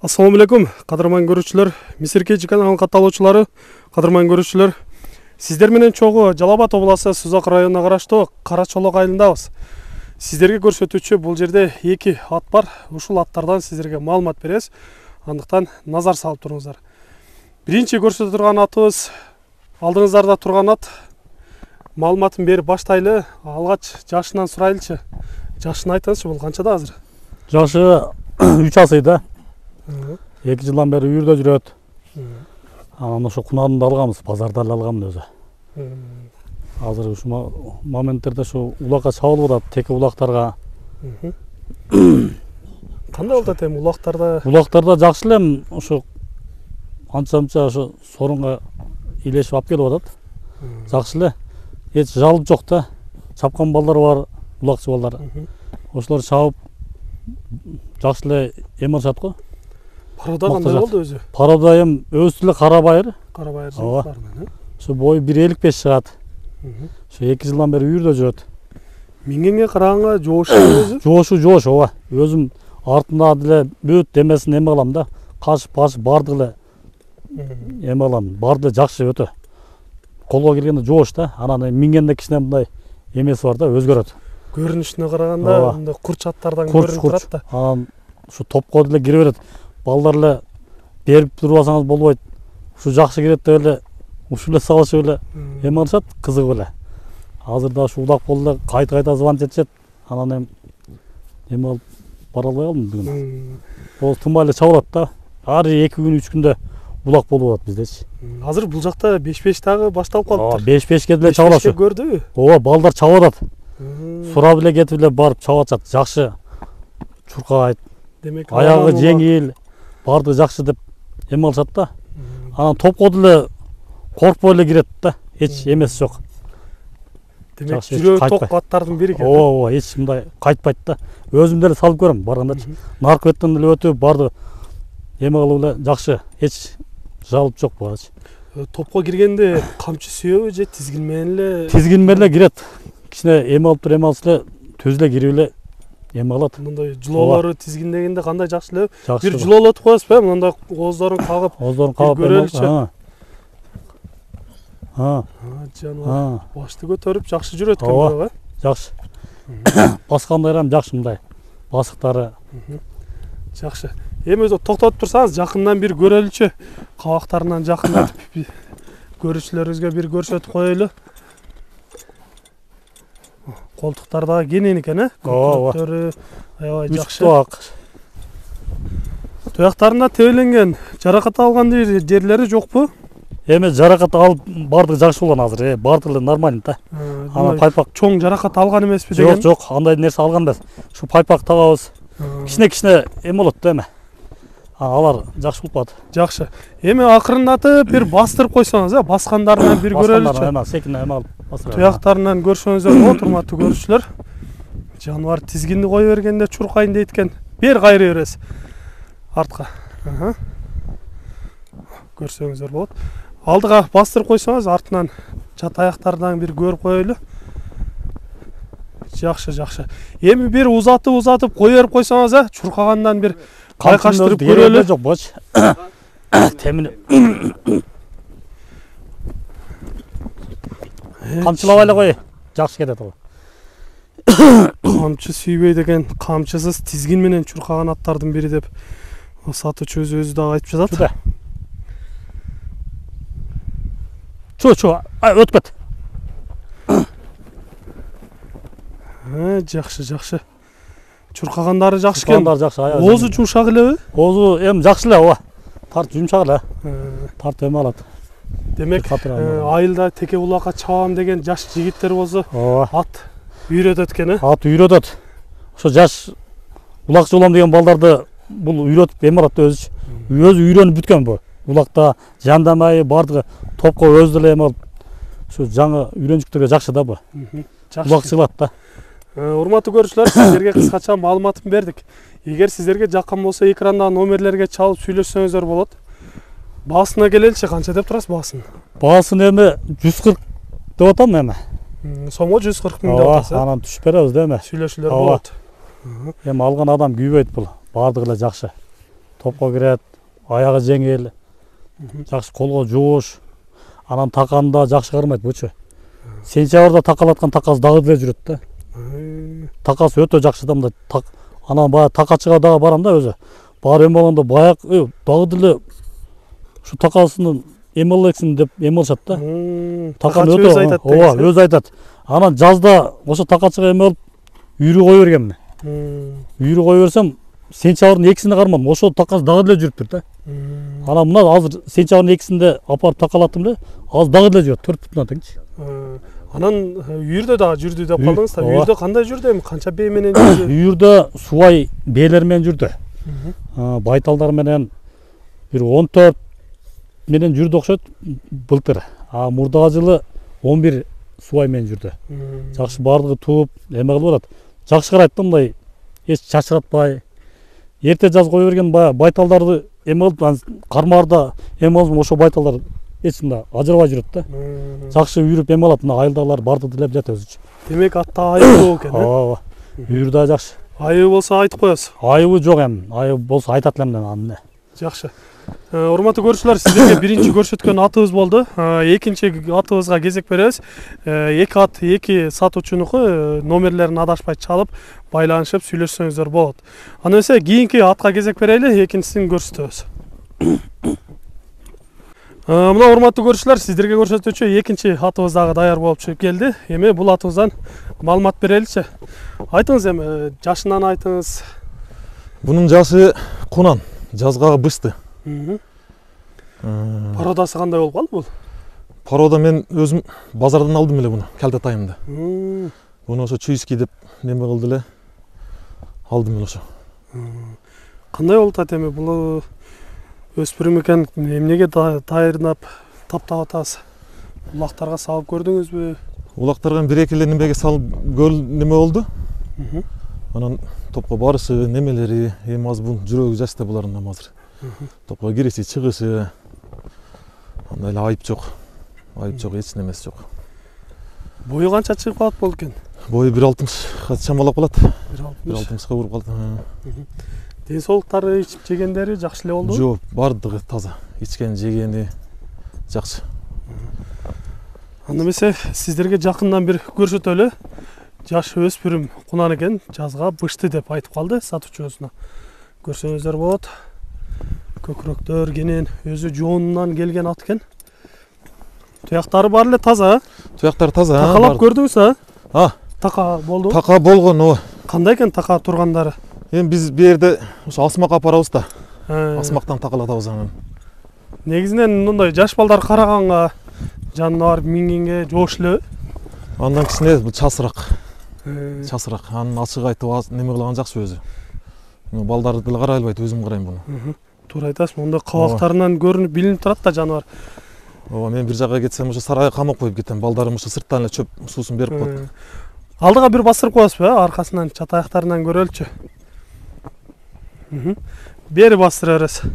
Assalamu alaikum, кадырман көрүүчүлөр, Мисиркечи каналынын катталуучулары, кадырман көрүүчүлөр. Сиздер менен чогуу Жалал Абад областы Созак районуна караштуу Кара Чолок айылындабыз. Сиздерге көрсөтүүчү бул жерде 2 ат бар. Ушул аттардан сиздерге маалымат беребиз. Андыктан назар салып туруңуздар. Биринчи көрсөтө турган атыбыз алдыңыздарда турган ат. Маалыматын берип баштайлы. Алгач жашынан сурайлычы. Жашын айтыңызчы, бул канчада азыр? Жашы 3 асыйда. 2 жылдан бери үйүрдө жүрөт. Анан ошо кунанды алганбыз, базарда алганмын өзү. Азыр ушул моменттерде ушу улакка чабылып атат, теке улактарга. Кандай болот эми улактарда? Улактарда жакшы эле ошо анча-мынча ошо сорунга илешип алып келип атат. Жакшы эле. Эч жалып жок да. Чапкан балдар бар, улакчы балдар. Ошолор чабып жакшы эле эме алышат го. Парода кандай болду өзү? Парода эми өзү эле кара байыр. Кара байыр бар мен. Ошо бою 1.55 чыгат. Ошо 2 жылдан бери үйүрдө жүрөт. Мингенге караганга жоошу өзү? Жоош, ооба. Өзүм артында деле бүт демесин эме кылам да. Кашып барды эле эме кылам. Барды жакшы өтө. Колго киргенде жоош да. Анан мингенде кичине мындай эмеси бар да, өзгөрөт. Көрүнүшүнө караганда мындай курч аттардан көрүнүп турат да. Анан ушу топко деле кире берет. Балдар эле берип турбасаңыз болбойт. Ушу жакшы кирет деп эле ушул эле салышып эле эме алышат, кызыгып эле. Азыр да ушу улак болду, кайта звонить этишет. Анан эме алып бара албай калдым бүгүн. Ол тынбай эле чабылат да. Ар 2 күн 3 күндө улак болуп атат биздечи. Азыр бул жакта 5-5 дагы башталып калыптыр. 5-5ке деле чабылат. 5-5ке көрдүбү? Ооба, балдар чабып атат. Сурап эле кетип эле барып чабып атат. Жакшы чуркайт. Демек, аягы жеңил, барды жакшы деп эме алышат да. Анан топко деле коркпой эле кирет да. Эч эмеси жок. Демек, жүрөө ток аттардын бири экен. Ооба, эч мындай кайтпайт да. Өзүм деле салып көрөм баргандачы. Наркөттөн деле өтүп барды эме кылып эле жакшы. Эч жалып жок бугачы. Топко киргенде камчы сүйөбү же тизгин менен эле? Тизгин менен эле кирет. Кичине эме алып тур, эме алса эле төз эле кирип эле эме кылат. Мындай жылоолору тизгиндегенде кандай жакшы эле? Бир жылоолотуп коесузбу? Мындай ооздорун кагып көрөлүчү. Жаныбар башты көтөрүп жакшы жүрөт экен бирок, жакшы. Баскандай рам жакшы мындай. Басыктары жакшы. Эми өзү токтотуп турсаңыз, жакындан бир көрөлүчү. Кабактарынан жакындатып көрүүчүлөрүбүзгө бир көрсөтүп коелу. Колтуктар да кенен экен, көктөрү аябай жакшы. Туяктарында тебеленген, жаракат алган жерлери жокпу? Эми жаракат алып барды жакшы болгон азыр, барды эле нормально да. Анан пайпак чоң жаракат алган эмеспи деген? Жок, андай нерсе алган эмес. Ушу пайпак тагабыз. Кичине эме болот да эми. Алар жакшы болуп калат. Жакшы. Эми акырындатып бир бастырып койсоңуз, баскандарынан бир көрөлүчү. Эме секин эме алып басырып. Туяктарынан көрсөңүздөр болот, урматтуу көрүүчүлөр. Жаныбар тизгинди кое бергенде чуркайын дейт экен. Бер кайры беребиз. Артка. Көрсөңүздөр болот. Алдыга бастырып койсоңуз, артынан жат аяктардан бир көрүп коелу. Жакшы. Эми бир узатып кое берип койсоңуз, чуркагандан бир кайкаштырып көрөлү. Жок боч. Темине. Камчылабай эле кой. Жакшы кетет ал. Камчы сүйбөйт экен, камчысыз тизгин менен чуркаган аттардын бири деп сатуучу өзү дагы айтып жатат. Чо, өтүп кет. Жакшы. Чуркагандары жакшы экен. Оозу жумшак элеби? Оозу эми жакшы эле, ооба. Тарт жумшак эле. Тарт эме алат. Демек, айылда теке улакка чабам деген жаш жигиттер болсо, ат үйрөтөт экен, Ат үйрөтөт. Ошо жаш улакчы болом деген балдарды бул үйрөтүп эме алат өзү. Өзү үйрөнүп бүткөн бу. Улакта жандамай бардыгы топко өзү деле эме алып, ошо жаңы үйрөнчүктөргө жакшы да бу. Улакчылат да. Урматтуу көрүүчүлөр, сиздерге кыскача маалыматын бердик. Эгер сиздерге жаккан болсо, экрандагы номерлерге чалып сүйлөшсөңүздөр болот. Баасына келеличи, канча деп турасыз баасын? Баасын эми 140 деп атам эми. Сомго 140 миң деп атасыз. Анан түшүп беребиз да эми. Сүйлөшүүлөр болот. Эми алган адам күйбөйт бул. Бардыгы эле жакшы. топко кирет, аягы жеңил, жакшы колго жууш. Анан таканы да жакшы кармайт бөчө. Сентябрда такалаткан такасы дагы деле жүрөт да. Такасы өтө жакшы да мындай. Анан баягы такачыга дагы барам да өзү. Бар эме болгондо баягы дагы деле ушу такасынын эме алексин деп эме алышат да. Таканы өтө айтат. Ооба, өзү айтат. Анан жазда ошо такачыга эме алып үйрү кое бергенмин. Үйрү кое берсем, сентябрдын 2-сине кармадым. Ошо такасы дагы деле жүрүптүр да. Анан мына азыр сентябрдын 2-синде апарып такалаттым эле, азыр дагы деле жүрөт, 4 бутунан теңчи. Анан үйүрдө дагы жүрдү деп калдыңыз да. Үйүрдө кандай жүрдү эми? Канча бээ менен жүрдү? Үйүрдө субай бээлер менен жүрдү. Байталдар менен бир 14 менен жүрдү окшойт былтыр. Мурдагы жылы 11 субай менен жүрдү. Жакшы бардыгы тууп, эме кылып атат. Жакшы карайт да, мындай эч чачыратпай. Эрте жаз кое берген байталдарды эме кылып, кармаарда эме кылып, ошо байталдар эч мында ажырабай жүрөт да. Жакшы үйрүп эме алат, мына айылдагылар барды делеп жатат өзүчө. Демек атта айыбы экен, ооба. Үйүрдө жакшы. Айыбы болсо айтып коесуз. Айыбы жок эми. Айыбы болсо айтат элем мен аны. Жакшы. Урматтуу көрүүчүлөр, сиздерге биринчи көрсөткөн атыбыз болду. Экинчи атыбызга кезек беребиз. Эки ат, эки сатуучунуку номерлерин адашпай чалып, байланышып сүйлөшсөңүздөр болот. Аны эсе кийинки атка кезек берели, экинчисин көрсөтөбүз. Мына урматтуу көрүүчүлөр, сиздерге көрсөтүүчү экинчи атыбыз дагы даяр болуп чыгып келди. Эми бул атыбыздан маалымат береличи. Айтыңыз эми, жашынан айтыңыз. Бунун жашы кунан, жазгага бышты. Породасы кандай болуп калды бул? Порода мен өзүм базардан алдым эле буну, келдет айымда. Буну ошо чуйский деп неме кылды эле. Алдым эле ошо. Кандай болуп атат эми бул өспүрүм экен, эмнеге дайырнап таптап атасыз? Улактарга салып көрдүңүзбү? Улактарга бир-эки эле немеге салып көл неме болду. Анан топко барышы, немелери, эми азыр бул жүрөгү жашта булардын азыр. Топко кириси, чыгышы. Андай эле айып жок. Айып жок, эч немеси жок. Бою канча чыгып калат болду экен? Бою 1.60 чамалап калат. 1.60 уруп калат. Ден соолуктары, ичип жегендери жакшы эле болду? Жок, бардыгы таза. Ичкен, жегени жакшы. Анда эмесе сиздерге жакындан бир көрсөтөлү. Жаш өспүрүм кунан экен, жазга бышты деп айтып калды сатуучусуна. Көрсөңүздөр болот. Көкүрөктөр кенен, өзү жоонунан келген ат экен. Туяктары бар эле таза. Туяктары таза. Такалап көрдүңүз, Така болду. Така болгон, о. Кандай экен така тургандары? Эми биз бу жерде ошо асмакка апарабыз да. Асмактан такалатабыз анан. Негизинен мындай жаш балдар караганга, жаныбар мингенге жоош эле. Андан кичине бул часыраак. Часыраак. Анын ачык айтып неме кылган жакшы өзү. Балдар деле карай албайт, өзүм карайм буну. Туура айтасыз, монда кабактарынан көрүнүп билинип турат да жаныбар. Ооба, мен бир жакка кетсем ошо сарайга камап коюп кетем. Балдарым ошо сырттан эле чөп суусун берип коет. Алдыга бир бастырып коесузбу, аркасынан, чат аяктарынан көрөлүчү. Бери бастыра бересиз.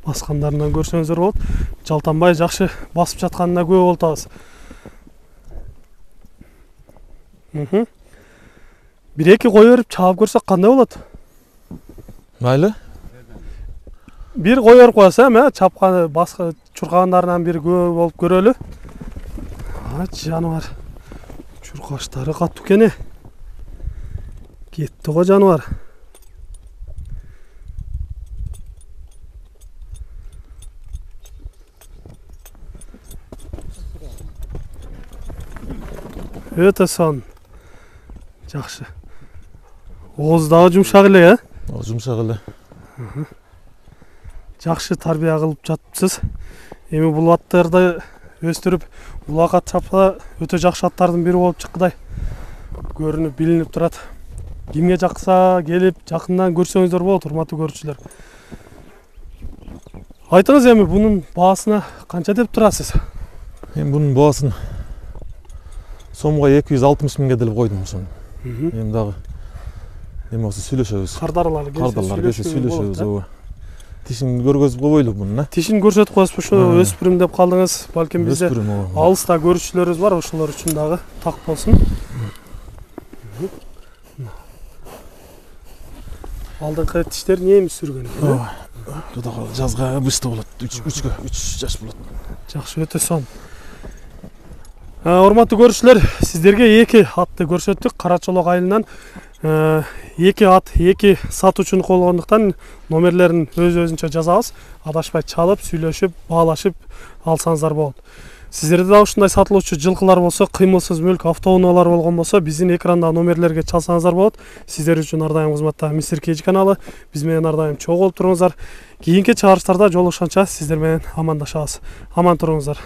Баскандарынан көрсөңүздөр болот. Жалтанбай жакшы басып жатканына күбө болуп атабыз. Бир-эки кое берип чаап көрсөк кандай болот? Майлы? Бир кое берип коесуз, эми чапкан, баскы чуркагандарынан бири күбө болуп көрөлү. Жаныбар. Чуркаштары катуу экен. Кетти го жаныбар. Өтө сон. Жакшы. Ооз дагы жумшак эле, Жумшак эле. Жакшы тарбия кылып жатыпсыз. Эми бул аттарды өстүрүп, улакка чапса өтө жакшы аттардын бири болуп чыккыдай көрүнүп, билинип турат. Кимге жакса келип жакындан көрсөңүздөр болот, урматтуу көрүүчүлөр. Айтыңыз эми бунун баасына канча деп турасыз? Эми бунун баасын сомго 260 миңге делип койдум ошону. Эми дагы эми болсо сүйлөшөбүз. Кардарлар келсе сүйлөшөбүз. Ооба. Тишин көргөзүп койбойлу буну, Тишин көрсөтүп коесузбу, ошо өспүрүм деп калдыңыз. Балким бизде алыста көрүүчүлөрүбүз бар, ошолор үчүн дагы так болсун. Алдыңкы тиштер эми сүргөн экен. ооба кудай кааласа жазга бышты болот 3 жаш болот. Жакшы, өтө сонун. Урматтуу көрүүчүлөр, сиздерге 2 атты көрсөттүк. Карачолок айылынан 2 ат, 2 сатуучуну болгондуктан номерлерин өзүнчө жазабыз. Адашпай чалып, сүйлөшүп, баалашып алсаңыздар болот. Сиздерде да ушундай сатылуучу жылкылар болсо, кыймылсыз мүлк, автоунаалар болгон болсо, биздин экрандагы номерлерге чалсаңыздар болот. Сиздер үчүн ар дайым кызматта Мистер Кейж каналы. Биз менен ар дайым чогуу болуп туруңуздар. Кийинки чыгарыштарда жолугушканча сиздер менен амандашабыз. Аман туруңуздар.